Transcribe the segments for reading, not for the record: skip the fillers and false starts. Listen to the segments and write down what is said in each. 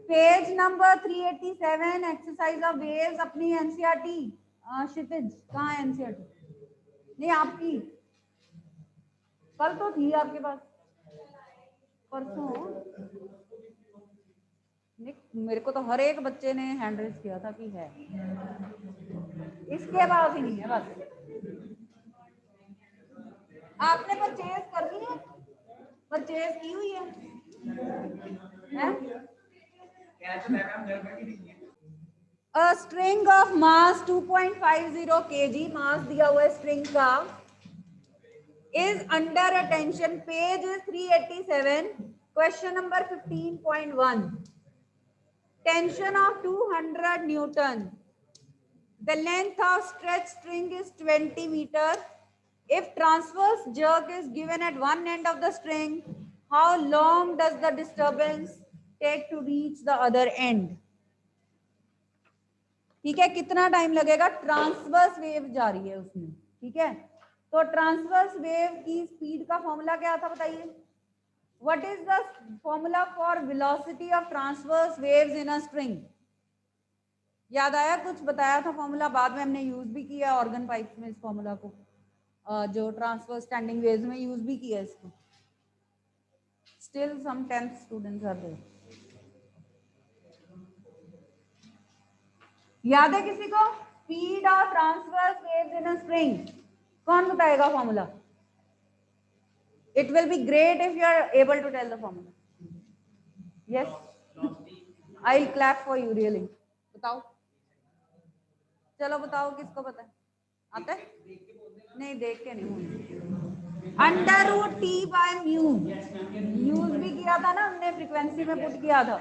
Page number 387 exercise of waves अपनी NCERT. क्षितिज कहाँ है एनसीईआरटी? नहीं आपकी कल तो थी आपके पास, परसों। मेरे को तो हर एक बच्चे ने हैंड रेज किया था कि है, इसके बाद ही नहीं है। बस आपने परचेज कर दी है, परचेज की हुई है? A string of mass 2.50 kg, मास दिया हुआ है स्ट्रिंग का, is under a tension. Page is 387. Question number 15.1. Tension of 200 Newton. The length of stretch string is 20 meter. If transverse jerk is given at one end of the string, how long does the disturbance take to reach the other end? ठीक है, कितना time लगेगा? Transverse wave जा रही है उसमें, ठीक है। तो ट्रांसवर्स वेव की स्पीड का फॉर्मूला क्या था बताइए? What is the formula for velocity of transverse waves in a string? याद आया? कुछ बताया था फॉर्मूला, बाद में हमने यूज भी किया ऑर्गन पाइप्स में इस फॉर्मूला को, जो ट्रांसवर्स स्टैंडिंग वेव्स में यूज भी किया इसको। Still some 10th students are there. याद है किसी को? Speed of transverse waves in a string, कौन बताएगा formula? It will be great if you are able to tell the formula. Yes, I'll clap for you really. बताओ, चलो बताओ किसको पता है? आता है? नहीं देख के नहीं। Under root T by mu, use भी किया था ना हमने, फ्रीक्वेंसी में पुट किया था।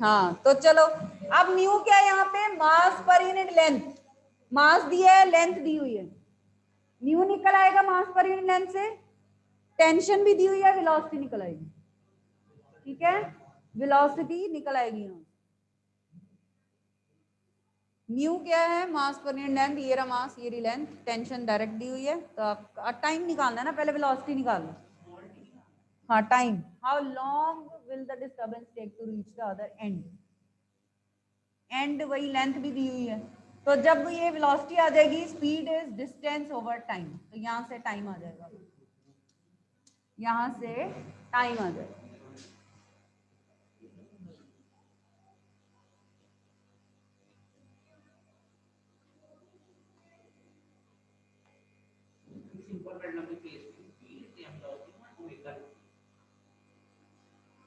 हाँ तो चलो, अब म्यू क्या है यहाँ पे? मास पर यूनिट लेंथ। मास दिया है, लेंथ दी हुई है, म्यू निकल आएगा मास पर यूनिट लेंथ से। टेंशन भी दी हुई है, वेलोसिटी निकल आएगी, ठीक है, वेलोसिटी निकल आएगी यहाँ। म्यू क्या है? मास पर यूनिट लेंथ, ये रहा मास, ये रही लेंथ, टेंशन डायरेक्ट दी हुई है। तो आप टाइम निकालना है ना, पहले वेलोसिटी निकाल लो। हाँ time, how long will the disturbance take to reach the other end. And वही लेंथ भी दी हुई है। तो जब ये वेलोसिटी आ जाएगी, speed is distance over time, तो यहाँ से टाइम आ जाएगा, यहाँ से टाइम आ जाएगा।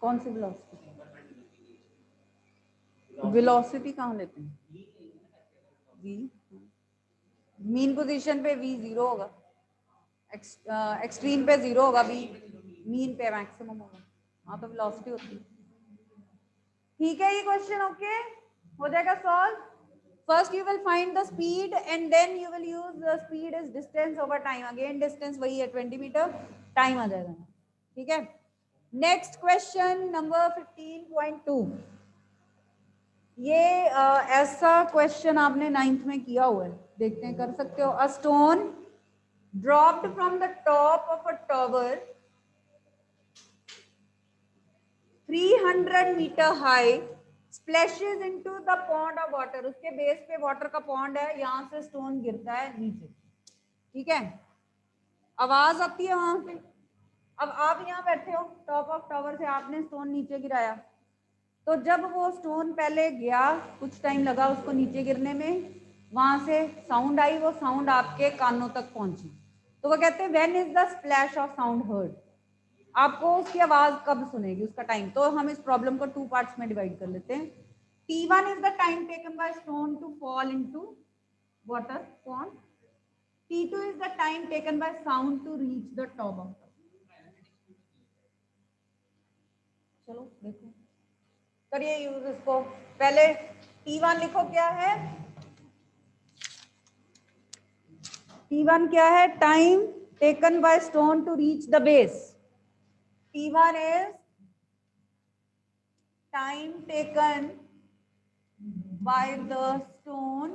कौन सी वेलोसिटी? वेलोसिटी कहाँ लेते हैं? v, मीन पोजीशन पे v 0 होगा, एक्सट्रीम पे 0 होगा, v मीन पे मैक्सिमम होगा। हाँ तो वेलोसिटी होती है, ठीक है। ये क्वेश्चन ओके हो जाएगा solve. First you will find the speed and then you will use the speed is distance over time. Again distance वही है 20 मीटर, टाइम आ जाएगा, ठीक है। Next question number 15.2। ये ऐसा क्वेश्चन आपने 9th में किया हुआ है, देखते हैं कर सकते हो। A stone dropped from the top of a tower 300 metre high splashes into the pond of water. उसके बेस पे वाटर का पॉन्ड है, यहां से स्टोन गिरता है नीचे, ठीक है। आवाज आती है वहां से। अब आप यहाँ बैठे हो टॉप ऑफ टावर से, आपने स्टोन नीचे गिराया, तो जब वो स्टोन पहले गया, कुछ टाइम लगा उसको नीचे गिरने में, वहां से साउंड आई, वो साउंड आपके कानों तक पहुंची, तो वो कहते हैं when is the splash of sound heard. आपको उसकी आवाज कब सुनेगी, उसका टाइम। तो हम इस प्रॉब्लम को 2 पार्ट्स में डिवाइड कर लेते हैं। T1 is the time taken by stone to fall into water pond. T2 is the time taken by sound to reach the top of the। चलो देखो, करिए यूज इसको। पहले T1 लिखो, क्या है T1? क्या है? Time taken by stone to reach the base. T1 is time taken by the stone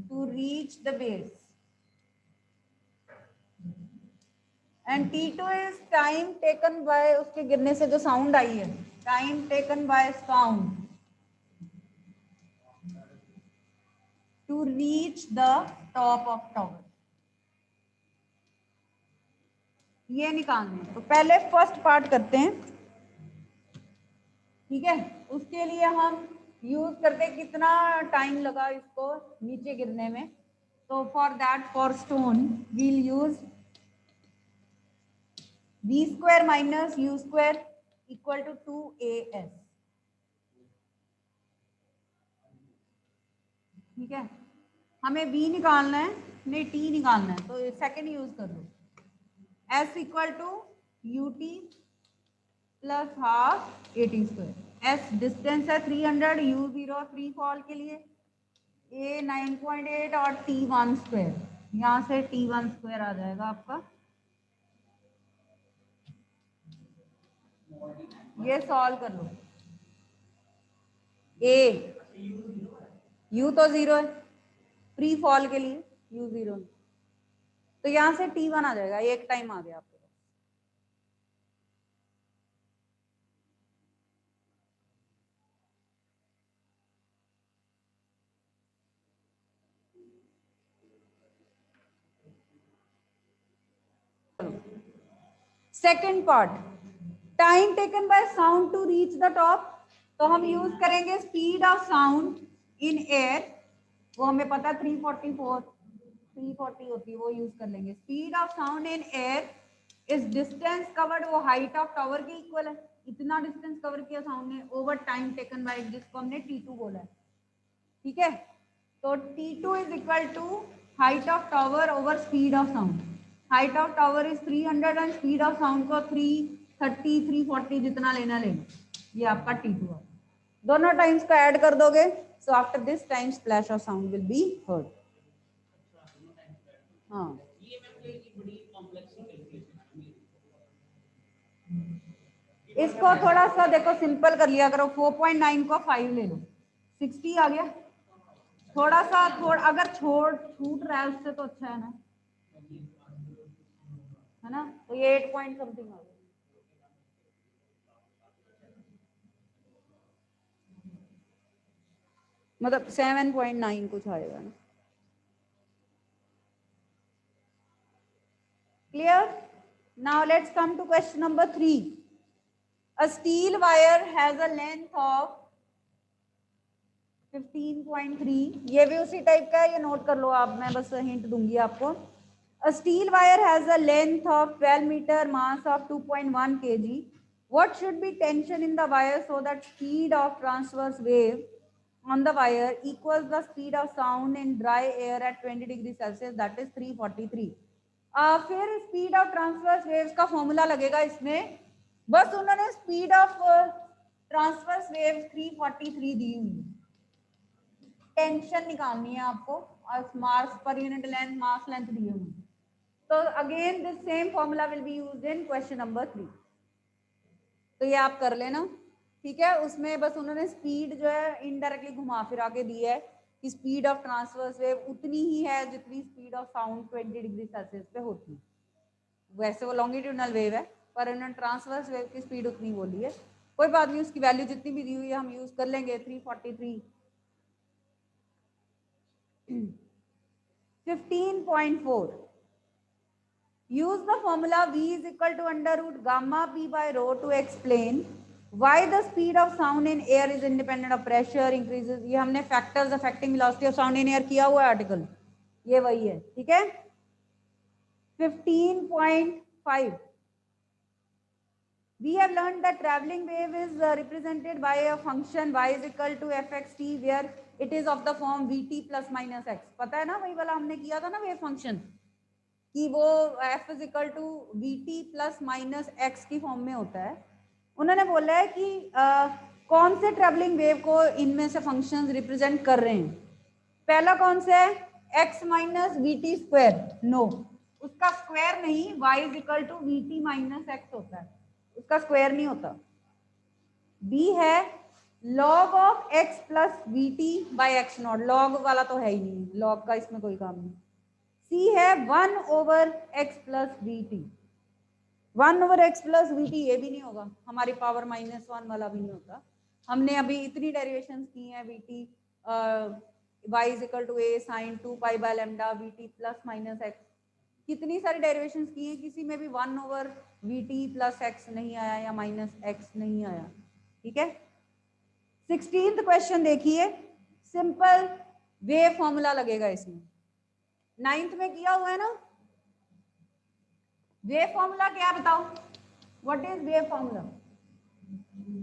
to reach the base, and T2 is time taken by उसके गिरने से जो साउंड आई है time taken by sound to reach the top of tower, ये निकालना है। तो पहले फर्स्ट पार्ट करते हैं, ठीक है। उसके लिए हम यूज करते हैं कितना टाइम लगा इसको नीचे गिरने में। तो for that, for stone we'll use v square minus u square equal to 2as, ठीक है। हमें v निकालना है, नहीं t निकालना है, तो सेकंड यूज कर लो। s equal to ut plus half a T square. s distance है 300, u0 फ्री फॉल के लिए, a 9.8 और t1 स्क्वायर, यहाँ से t1 स्क्वायर आ जाएगा आपका। ये सॉल्व कर लो। a u तो 0 है फ्री फॉल के लिए, u 0, तो यहाँ से t1 आ जाएगा, एक टाइम आ गया आपके पास। Second part, time taken by sound to reach the top. तो हम यूज करेंगे speed of sound in air, वो हमें पता है 340 होती है, वो यूज कर लेंगे। Speed of sound in air is distance covered, वो हाइट ऑफ टावर के इक्वल है, इतना डिस्टेंस कवर किया साउंड ने ओवर टाइम टेकन बाय, जिसको हमने T2 बोला है, ठीक है। तो T2 is equal to height of tower over speed of sound. Height of tower is 300 and speed of sound को 330 340 जितना लेना लेना, ये आपका T2 है। दोनों टाइम्स को ऐड कर दोगे, so after this time splash of sound will be heard. हाँ, इसको थोड़ा सा देखो सिंपल कर लिया करो, 4.9 को 5 ले लो, 60 आ गया। थोड़ा सा अगर छूट रहा है उससे तो अच्छा है ना, तो ये 8 पॉइंट समथिंग आ गया। मतलब 7.9 कुछ आएगा ना। Clear? Now let's come to question number 3। A steel wire has a length of 15.3, ये भी उसी टाइप का है, ये नोट कर लो आप, मैं बस हिंट दूंगी आपको। A steel wire has a length of 12 meter, mass of 2.1 kg. What should be tension in the wire so that speed of transverse wave on the wire equals the speed of sound in dry air at 20 degrees Celsius, that is 343. फिर speed of transverse waves का formula लगेगा इसमें, बस उन्होंने speed of transverse waves 343 दी हुई, tension निकालनी है आपको, और mass per unit length, mass length दी हुई। तो again this same formula will be used in question number 3, तो ये आप कर लेना, ठीक है। उसमें बस उन्होंने स्पीड जो है इनडायरेक्टली घुमा फिरा के दी है कि स्पीड ऑफ ट्रांसवर्स वेव उतनी ही है जितनी speed of sound 20 degree Celsius पे होती है। वैसे वो लॉन्गिट्यूडनल वेव है, पर उन्होंने ट्रांसवर्स वेव की स्पीड उतनी बोली है। कोई बात नहीं, उसकी वैल्यू जितनी भी दी हुई है हम यूज कर लेंगे। 343 15.4, use the formula V is equal to under root gamma p by rho to explain why the speed of sound in air is independent of pressure increases। ये हमने factors affecting velocity of sound in air किया हुआ article, ये वही है, ठीक है। 15.5, we have learned that traveling wave is represented by a function y is equal to fxt where it is of the form vt plus minus x। पता है ना, वही वाला हमने किया था ना वेव फंक्शन, कि वो f is equal to V T plus minus X की फॉर्म में होता है। उन्होंने बोला है कि कौन से ट्रेवलिंग वेव को इनमें से फंक्शंस रिप्रेजेंट कर रहे हैं। पहला कौन सा है, x minus V T square, no उसका स्क्वायर नहीं, y is equal to V T minus X होता है, उसका स्क्वायर नहीं होता। b है log of x plus V T by X naught, log वाला तो है ही नहीं, लॉग का इसमें कोई काम नहीं। C है 1 over x plus V T, 1/x plus VT, ये भी नहीं होगा, हमारी पावर -1 वाला भी नहीं होता। हमने अभी इतनी डेरिवेशंस की हैं, VT y is equal to a sine 2 pi by lambda VT plus minus X, कितनी सारी डेरिवेशंस की हैं, किसी में भी 1/vt प्लस एक्स नहीं आया या माइनस एक्स नहीं आया। ठीक है, 16th क्वेश्चन देखिए, सिंपल वेव फॉर्मूला लगेगा इसमें, 9th में किया हुआ है ना। वेव फॉर्मूला क्या है बताओ, व्हाट इज वेव फॉर्मूला,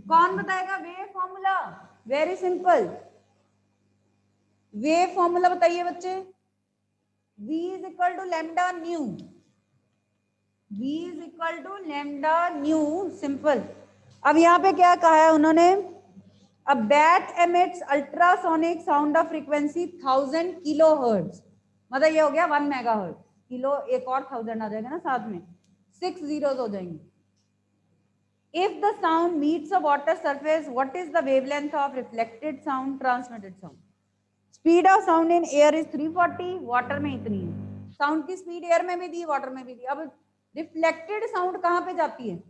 कौन बताएगा wave formula? Very simple, wave formula बताइए बच्चे। v is equal to lambda nu, v is equal to lambda nu, simple. अब यहाँ पे क्या कहा है उन्होंने, a bat emits ultrasonic sound of frequency 1000 kilohertz, मतलब ये हो गया 1 मेगाहर्ट्ज, किलो एक और 1000 आ जाएगा ना साथ में, 6 zeros हो जाएंगे। If the sound meets a water surface, what is the wavelength of reflected sound, transmitted sound? Speed of sound in air is 340, water में इतनी है। साउंड की स्पीड एयर में भी दी, वाटर में भी दी। अब रिफ्लेक्टेड साउंड कहाँ पे जाती है,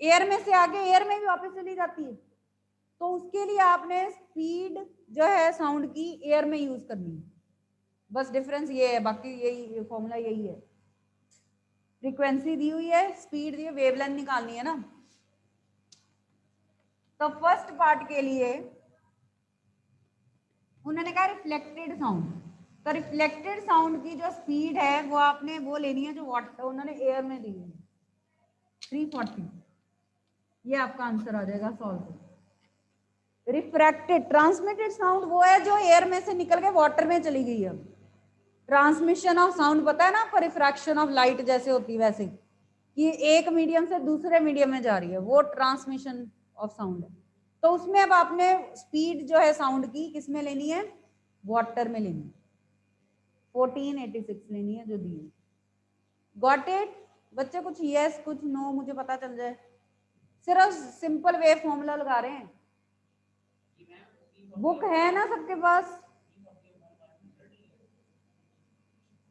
एयर में से आगे एयर में भी वापस चली जाती है, तो उसके लिए आपने स्पीड जो है साउंड की एयर में यूज करनी है, बस डिफरेंस ये है, बाकी यही फॉर्मूला यही है। फ्रीक्वेंसी दी हुई है, स्पीड दी है, वेवलेंथ निकालनी है ना। तो फर्स्ट पार्ट के लिए उन्होंने कहा रिफ्लेक्टेड साउंड, तो रिफ्लेक्टेड साउंड की जो स्पीड है वो आपने वो लेनी है जो वाटर उन्होंने एयर में दी है, 340, ये आपका आंसर आ जाएगा सॉल्व। रिफ्रैक्टेड ट्रांसमिटेड साउंड वो है जो एयर में से निकल के वाटर में चली गई है। ट्रांसमिशन ऑफ साउंड पता है ना आपको, रिफ्रैक्शन ऑफ लाइट जैसे होती है वैसे, कि एक मीडियम से दूसरे मीडियम में जा रही है, वो ट्रांसमिशन ऑफ साउंड है। तो उसमें अब आपने स्पीड जो है साउंड की किस में लेनी है, वाटर में लेनी है, 1486 लेनी है जो दी है। गॉट इट बच्चे, कुछ यस कुछ नो मुझे पता चल जाए, सिर्फ सिंपल वेव फॉर्मूला लगा रहे हैं। बुक है ना सबके पास,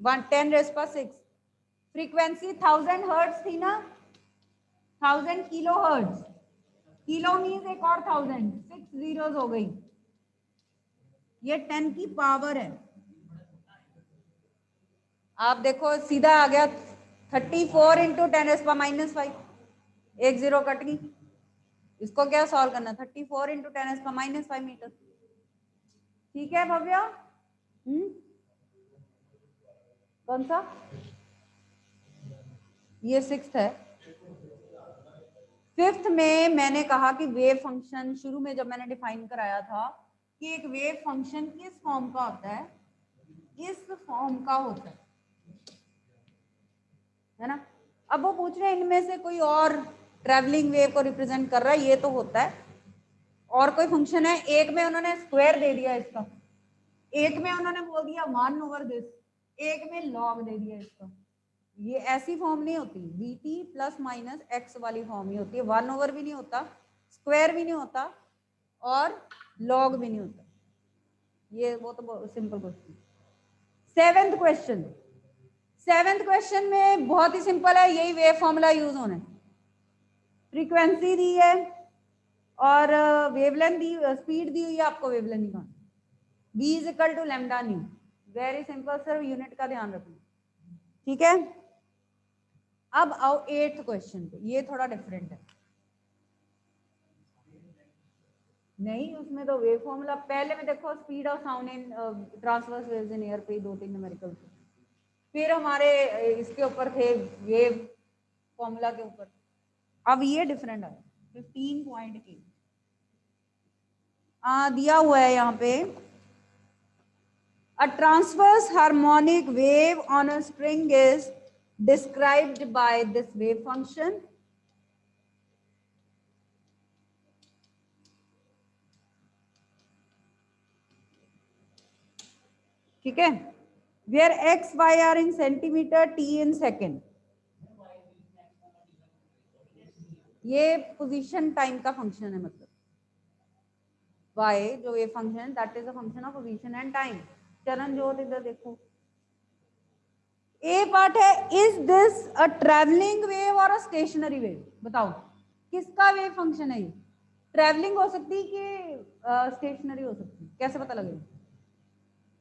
10⁻⁶, फ्रीक्वेंसी 1000 हर्ट्ज थी ना, 1000 किलो हर्ट्ज, किलो मीन्स एक और 1000, 6 zeros हो गई, ये 10 की पावर है। आप देखो सीधा आ गया 34 इंटू 10⁻⁵, एक जीरो कट गई। इसको क्या सॉल्व करना, 34 इंटू 10⁻⁵ मीटर। ठीक है भव्या, कौन सा, ये 6th है। 5th में मैंने कहा कि वेव फंक्शन, शुरू में जब मैंने डिफाइन कराया था कि एक वेव फंक्शन किस फॉर्म का होता है, इस फॉर्म का होता है ना। अब वो पूछ रहे हैं इनमें से कोई और ट्रेवलिंग वेव को रिप्रेजेंट कर रहा है, ये तो होता है, और कोई फंक्शन है, एक में उन्होंने स्क्वायर दे दिया इसका, एक में उन्होंने बोल दिया 1/this, एक में लॉग दे दिया इसका। ये ऐसी फॉर्म नहीं होती, bt प्लस माइनस एक्स वाली फॉर्म ही होती है, 1/, भी नहीं होता, स्क्वायर भी नहीं होता, और लॉग भी नहीं होता, ये वो तो सिंपल क्वेश्चन। 7th क्वेश्चन में बहुत ही सिंपल है, यही वेव फॉर्मूला यूज होना है। फ्रीक्वेंसी दी है और वेवलेंथ दी, स्पीड दी हुई है, आपको वेवलेंथ निकालना, v is equal to lambda nu, very simple, सिर्फ यूनिट का ध्यान रखना। ठीक है, अब आओ 8th क्वेश्चन पे, ये थोड़ा डिफरेंट है। नहीं उसमें तो वेव फॉर्मूला पहले में देखो, speed of sound in transverse waves in air पे 2-3 न्यूमेरिकल, फिर हमारे इसके ऊपर थे वेव फॉर्मूला के ऊपर। अब ये डिफरेंट है, 15.8 दिया हुआ है यहाँ पे, a transverse harmonic wave on a string is described by this wave function. ठीक है, where x y are in centimeter, t in second, ये पोजीशन टाइम का फंक्शन है, मतलब y जो ये फंक्शन है that is a function of position and time. चरण जोत इधर देखो, ए पार्ट है, is this a travelling wave और अ स्टेशनरी वेव? बताओ किसका वेव फंक्शन है ये? ट्रेवलिंग हो सकती है कि स्टेशनरी हो सकती है? कैसे पता लगेगा?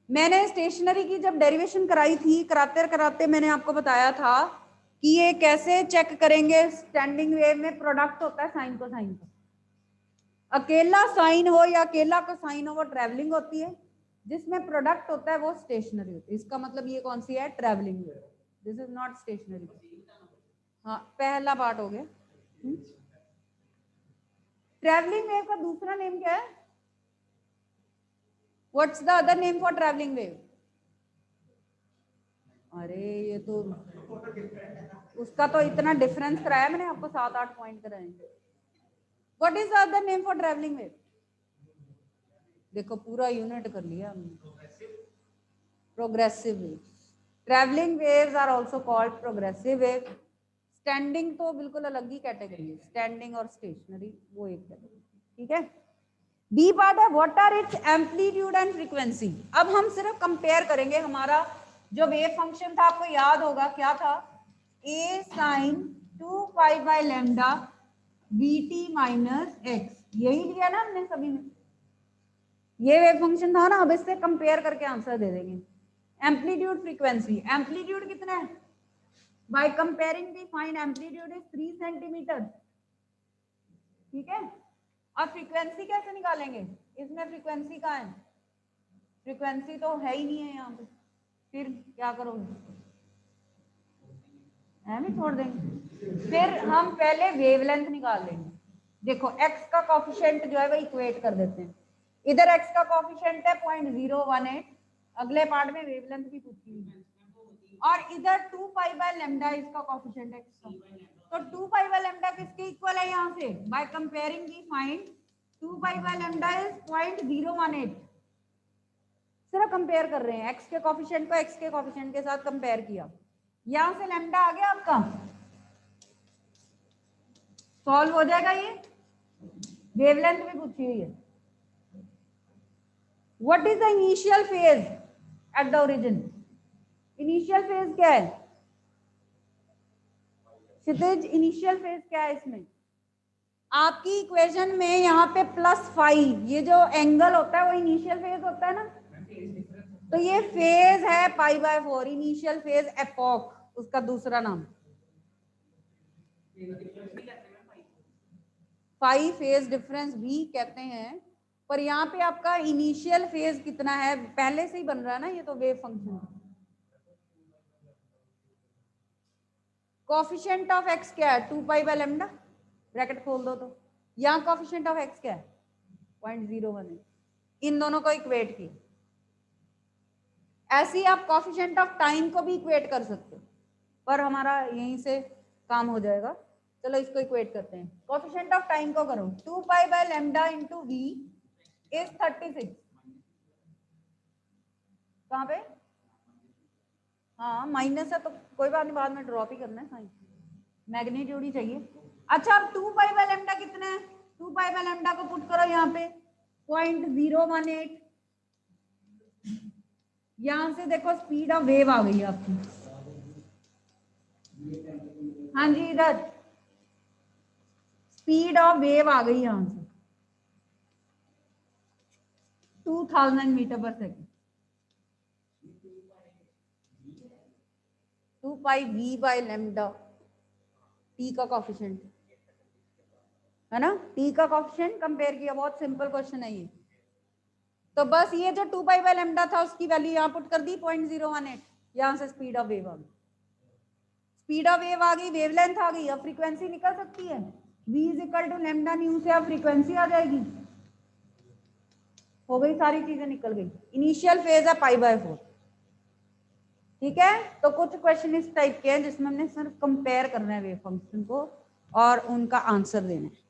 मैंने स्टेशनरी की जब डेरिवेशन कराई थी, कराते कराते मैंने आपको बताया था कि ये कैसे चेक करेंगे। स्टैंडिंग वेव में प्रोडक्ट होता है साइन कोसाइन का, अकेला साइन हो या अकेला कोसाइन हो वो ट्रेवलिंग होती है, जिसमें प्रोडक्ट होता है वो स्टेशनरी होती है। इसका मतलब ये कौन सी है? Travelling wave. This is not stationary. हाँ, पहला पार्ट हो गया। ट्रेवलिंग वेव का दूसरा नेम क्या है? What's the other name for travelling wave? अरे ये तो उसका तो इतना डिफरेंस कराया मैंने आपको, 7-8 पॉइंट कराए। What is the other name for travelling wave? देखो पूरा यूनिट कर लिया हमने। Progressive wave. Travelling waves are also called progressive wave. Standing तो बिल्कुल अलग ही कैटेगरी है, स्टैंडिंग और स्टेशनरी वो एक कैटेगरी, ठीक है। बी पार्ट है, what are its amplitude and frequency. अब हम सिर्फ कंपेयर करेंगे। हमारा जो वेव फंक्शन था आपको याद होगा क्या था? A sine 2 pi by lambda B T minus X, यही लिया ना हमने सभी में? ये वेव फंक्शन था ना। अब इससे कंपेयर करके आंसर दे देंगे। एम्पलीट्यूड फ्रीक्वेंसी, एम्पलीट्यूड कितना है? By comparing the fine amplitude is 3 centimetre, ठीक है। और फ्रीक्वेंसी कैसे निकालेंगे? इसमें फ्रीक्वेंसी कहाँ है? फ्रीक्वेंसी तो है ही नहीं है यहाँ पे, फिर क्या करोगे? भी छोड़ देंगे। फिर हम पहले वेवलेंथ निकाल लेंगे। देखो x का कॉफिशिएंट जो है वो इक्वेट कर देते हैं। इधर x का कॉफिशिएंट है 0.018, अगले पार्ट में वेवलेंथ भी पूछी हुई है, और इधर 2 पाई बाय लैम्डा इसका कॉफिशिएंट है x का। तो 2 पाई बाय लैम्डा किसके इक्वल है? यहाँ से by comparing the find 2 pi by lambda is 0.018। सिर्फ कंपेयर कर रहे हैं, x के कॉफिशिएंट को x के कॉफिशिएंट के साथ कंपेयर किया। यहां से लैम्डा आ गया आपका, सॉल्व हो जाएगा। ये वेवलेंथ भी पूछी हुई है। What is the initial phase at the origin? Initial phase क्या है क्षितिज? इनिशियल फेज क्या है इसमें? आपकी इक्वेशन में यहाँ पे +5, ये जो एंगल होता है वो इनिशियल फेज होता है ना। तो ये फेज है π/4, इनिशियल फेज एपोक, उसका दूसरा नाम। पाई फेज डिफरेंस भी कहते हैं, पर यहाँ पे आपका इनिशियल फेज कितना है पहले से ही बन रहा है ना, ये तो wave function. Coefficient of x क्या है? 2 पाई बाय लैम्डा, ब्रैकेट खोल दो तो यहाँ कोफिशिएंट ऑफ एक्स क्या है? 0.01 है। इन दोनों को इक्वेट की। ऐसे ही आप कोफिशिएंट ऑफ टाइम को भी इक्वेट कर सकते हो, पर हमारा यहीं से काम हो जाएगा। चलो इसको इक्वेट करते हैं। कोफिशिएंट ऑफ टाइम को करो, 2 pi by lambda into V is 36। कहाँ पे? हाँ माइनस है तो कोई बात नहीं, बाद में ड्रॉप ही करना है साइन, मैग्नीट्यूड ही चाहिए। अच्छा अब 2 पाई बाय लैम्डा कितना है? 2 पाई बाय लैम्डा को पुट करो यहाँ पे 0.018। यहां से देखो स्पीड ऑफ वेव आ गई है आपकी। हाँ जी, इधर स्पीड ऑफ वेव आ गई यहां से 2000 मीटर पर second. 2 pi V by lambda, T का कॉफिशिएंट है ना, टी का कॉफिशिएंट कंपेयर किया। बहुत सिंपल क्वेश्चन है ये। तो बस ये जो 2 पाई बाय लैम्डा था उसकी वैल्यू यहाँ पुट कर दी 0.018, यहाँ से स्पीड ऑफ वेव आ गई। स्पीड ऑफ वेव आ गई, वेवलेंथ आ गई, अब फ्रीक्वेंसी निकल सकती है। v is equal to lambda nu से अब फ्रीक्वेंसी आ जाएगी। हो गई, सारी चीजें निकल गई। इनिशियल फेज है π/4, ठीक है। तो कुछ क्वेश्चन इस टाइप के हैं जिसमें हमने सिर्फ कंपेयर करना है वेव फंक्शन को और उनका आंसर देना है।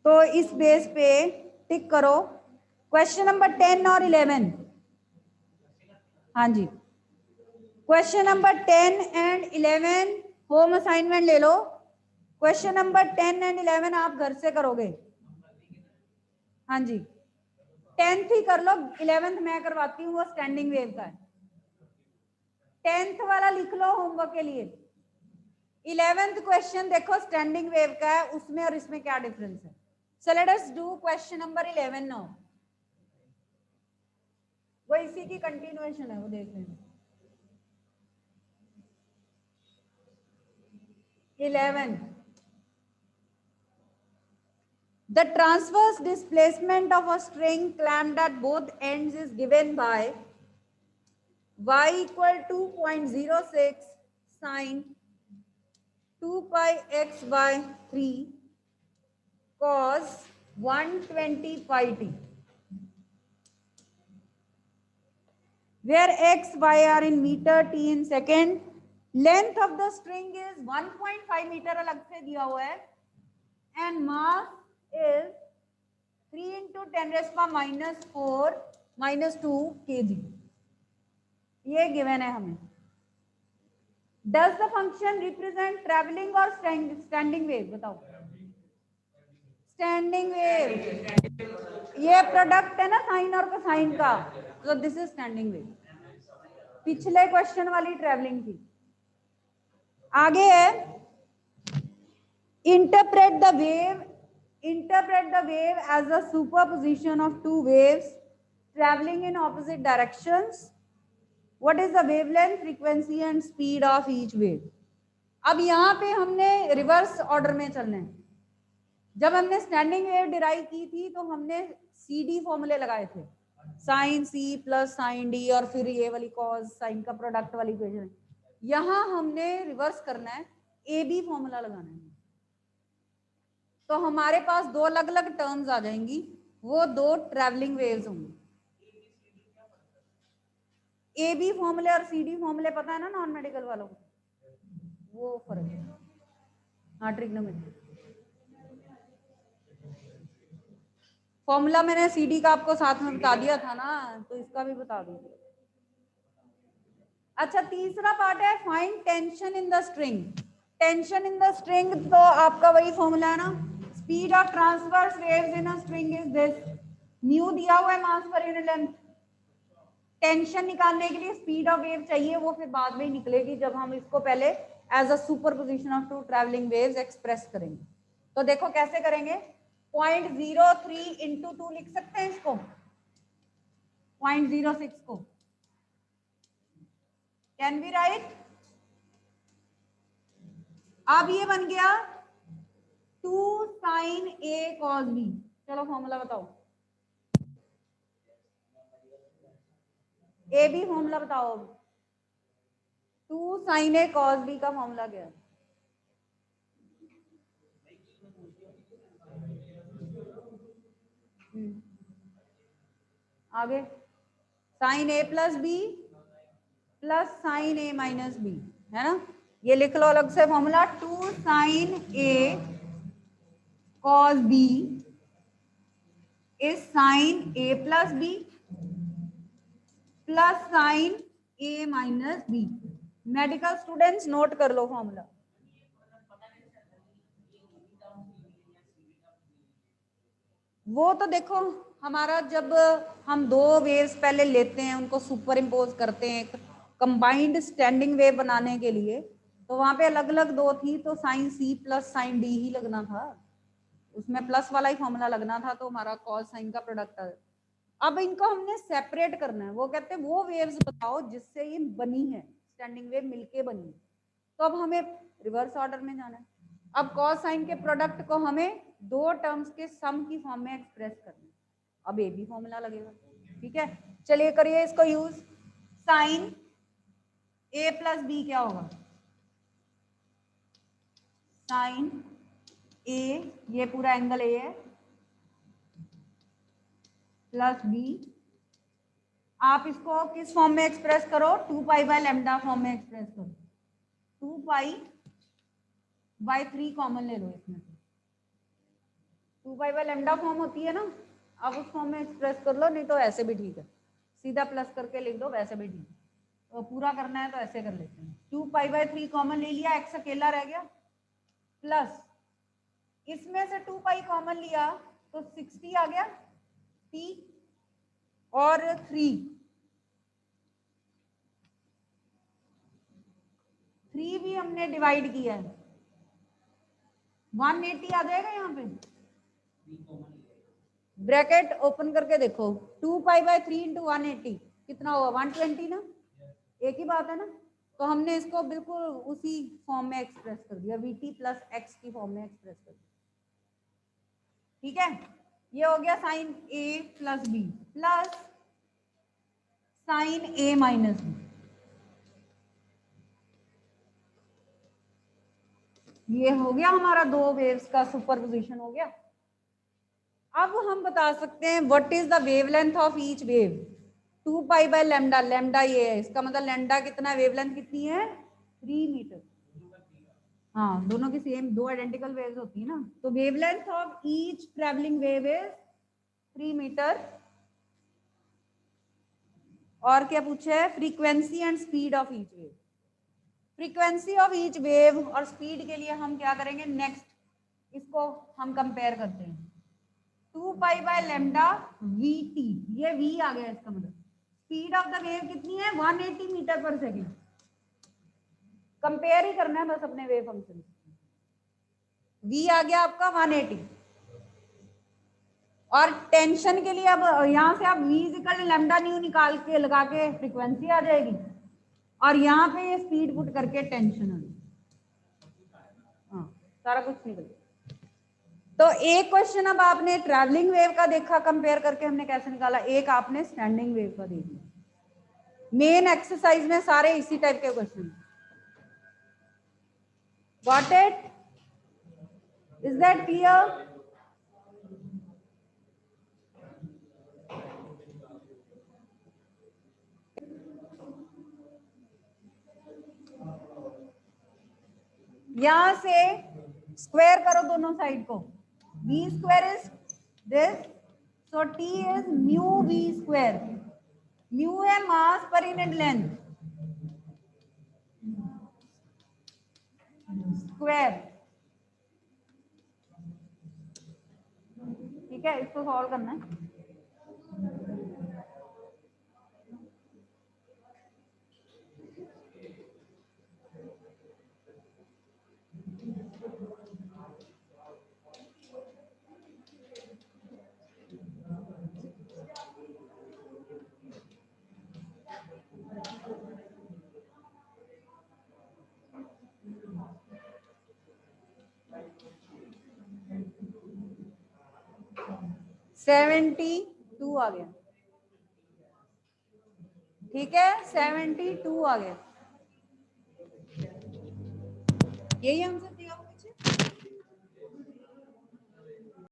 तो इस बेस पे टिक करो क्वेश्चन नंबर 10 और 11। हाँ जी, question number 10 and 11 home assignment ले लो। क्वेश्चन नंबर 10 एंड 11 आप घर से करोगे। हाँ जी, 10th ही कर लो, 11th मैं करवाती हूँ, वो स्टैंडिंग वेव का है। 10th वाला लिख लो होमवर्क के लिए। 11th क्वेश्चन देखो स्टैंडिंग वेव का है, उसमें और इसमें क्या डिफरेंस है। So let us do question number 11 now. वो इसी की कंटिन्यूएशन है, वो देख लें। 11 the transverse displacement of a string clamped at both ends is given by y equal to 0.06 sine 2 pi x by 3 cos 120 pi t, where x, y are in meter, t in second. Length of the string is 1.5 meter अलग से दिया हुआ है, and mass is 3 into 10 raised to minus 4 minus 2 kg. ये given है हमें। Does the function represent traveling or standing wave? बताओ। Standing wave, ये प्रोडक्ट है ना साइन और कोसाइन का, तो दिस इज स्टैंडिंग वेव। पिछले क्वेश्चन वाली ट्रेवलिंग थी। आगे है interpret the wave as a superposition of two waves travelling in opposite directions. What is the wavelength, frequency and speed of each wave. अब यहाँ पे हमने रिवर्स ऑर्डर में चलना है। जब हमने स्टैंडिंग वेव डिराइव की थी तो हमने सी डी फॉर्मूले लगाए थे, sine C plus sine D और फिर ये वाली कॉस साइन का प्रोडक्ट वाली इक्वेशन। यहाँ हमने रिवर्स करना है, ए बी फॉर्मूला लगाना है। तो हमारे पास दो अलग अलग टर्म्स आ जाएंगी, वो दो ट्रैवलिंग वेव्स होंगी। ए बी फॉर्मूले और सी डी फॉर्मूले पता है ना नॉन मेडिकल वालों को, वो फर्क है। हाँ ट्रिग्नोमेट्री फॉर्मूला मैंने सी डी का आपको साथ में बता दिया था ना, तो इसका भी बता दूंगी। अच्छा तीसरा पार्ट है find tension in the string. Tension in the string तो आपका वही फॉर्मूला है ना, speed of transverse waves in a string is this, mu दिया हुआ है मास पर यूनिट लेंथ। टेंशन निकालने के लिए स्पीड ऑफ वेव चाहिए, वो फिर बाद में ही निकलेगी जब हम इसको पहले as a superposition of two travelling waves express करेंगे। तो देखो कैसे करेंगे, 0.03 इंटू 2 लिख सकते हैं इसको, 0.06 को कैन बी राइट। अब ये बन गया 2 साइन ए कॉस बी। चलो फॉर्मूला बताओ, ए बी फॉर्मूला बताओ। 2 साइन ए कॉस बी का फॉर्मूला क्या है? आगे sine A plus B plus sine A minus B है ना, ये लिख लो अलग से formula. 2 sine A cos B is sine A plus B plus sine A minus B. Medical students note कर लो फॉर्मूला। वो तो देखो हमारा जब हम दो वेव्स पहले लेते हैं, उनको सुपर इम्पोज करते हैं कंबाइंड स्टैंडिंग वेव बनाने के लिए, तो वहां पे अलग अलग दो थी, तो sine C plus sine D ही लगना था, उसमें प्लस वाला ही फॉर्मूला लगना था, तो हमारा कॉस साइन का प्रोडक्ट है। अब इनको हमने सेपरेट करना है, वो कहते हैं वो वेव्स बताओ जिससे ये बनी है, स्टैंडिंग वेव मिलके बनी है। तो अब हमें रिवर्स ऑर्डर में जाना है। अब कॉस साइन के प्रोडक्ट को हमें दो टर्म्स के सम की फॉर्म में एक्सप्रेस करना है। अब ए बी फॉर्मूला लगेगा, ठीक है। चलिए करिए इसको use. Sign A plus B क्या होगा, साइन ए, ये पूरा एंगल ए है, प्लस बी। आप इसको किस फॉर्म में एक्सप्रेस करो, 2 पाई बाय लैम्डा फॉर्म में एक्सप्रेस करो। 2 पाई बाय 3 कॉमन ले लो इसमें से, 2 पाई बाय लैम्डा फॉर्म होती है ना, आप उस फॉर्म में एक्सप्रेस कर लो, नहीं तो ऐसे भी ठीक है, सीधा प्लस करके लिख दो, वैसे भी ठीक है। तो पूरा करना है तो ऐसे कर लेते हैं। 2 पाई बाय 3 कॉमन ले लिया, एक्स अकेला रह गया, प्लस इसमें से 2 पाई कॉमन लिया तो 60 आ गया, टी और 3 3 भी हमने डिवाइड किया है, 180 आ जाएगा यहाँ पे। ब्रैकेट ओपन करके देखो, 2π/3 × 180 कितना होगा, 120 ना, एक ही बात है ना। तो हमने इसको बिल्कुल उसी फॉर्म में एक्सप्रेस कर दिया, vt + x की फॉर्म में एक्सप्रेस कर दिया। ठीक है, ये हो गया sin a + b plus sin a - b। ये हो गया हमारा दो वेव्स का सुपरपोजिशन हो गया। अब हम बता सकते हैं what is the wavelength of each wave. 2π/λ, lambda ये है, इसका मतलब लैम्डा कितना, वेवलेंथ कितनी है, 3 मीटर। हाँ, दोनों की सेम, दो आइडेंटिकल वेव्स होती है ना, तो wavelength of each travelling wave is 3 metre. और क्या पूछा है, frequency and speed of each wave. Frequency of each wave और स्पीड के लिए हम क्या करेंगे, नेक्स्ट इसको हम कंपेयर करते हैं। 2π/λ vt, ये v आ गया, इसका मतलब स्पीड ऑफ द वेव कितनी है, 180 मीटर पर सेकेंड। कंपेयर ही करना है बस अपने वेव फंक्शन। v आ गया आपका 180, और टेंशन के लिए अब यहाँ से आप v = λ निकाल के लगा के फ्रीक्वेंसी आ जाएगी, और यहाँ पे ये स्पीड पुट करके टेंशन आ जाएगी। हाँ, सारा कुछ निकल गया। तो एक क्वेश्चन अब आपने ट्रैवलिंग वेव का देखा, कंपेयर करके हमने कैसे निकाला, एक आपने स्टैंडिंग वेव का देख लिया। मेन एक्सरसाइज में सारे इसी टाइप के question. Got it? Is that clear? यहां से स्क्वायर करो दोनों साइड को, v² is this, so t is μv²। Mu है मास पर यूनिट लेंथ, स्क्वायर। ठीक है, इसको सॉल्व करना है। सेवेंटी 2 आ गया। ठीक है, 72 आ गया, यही आंसर।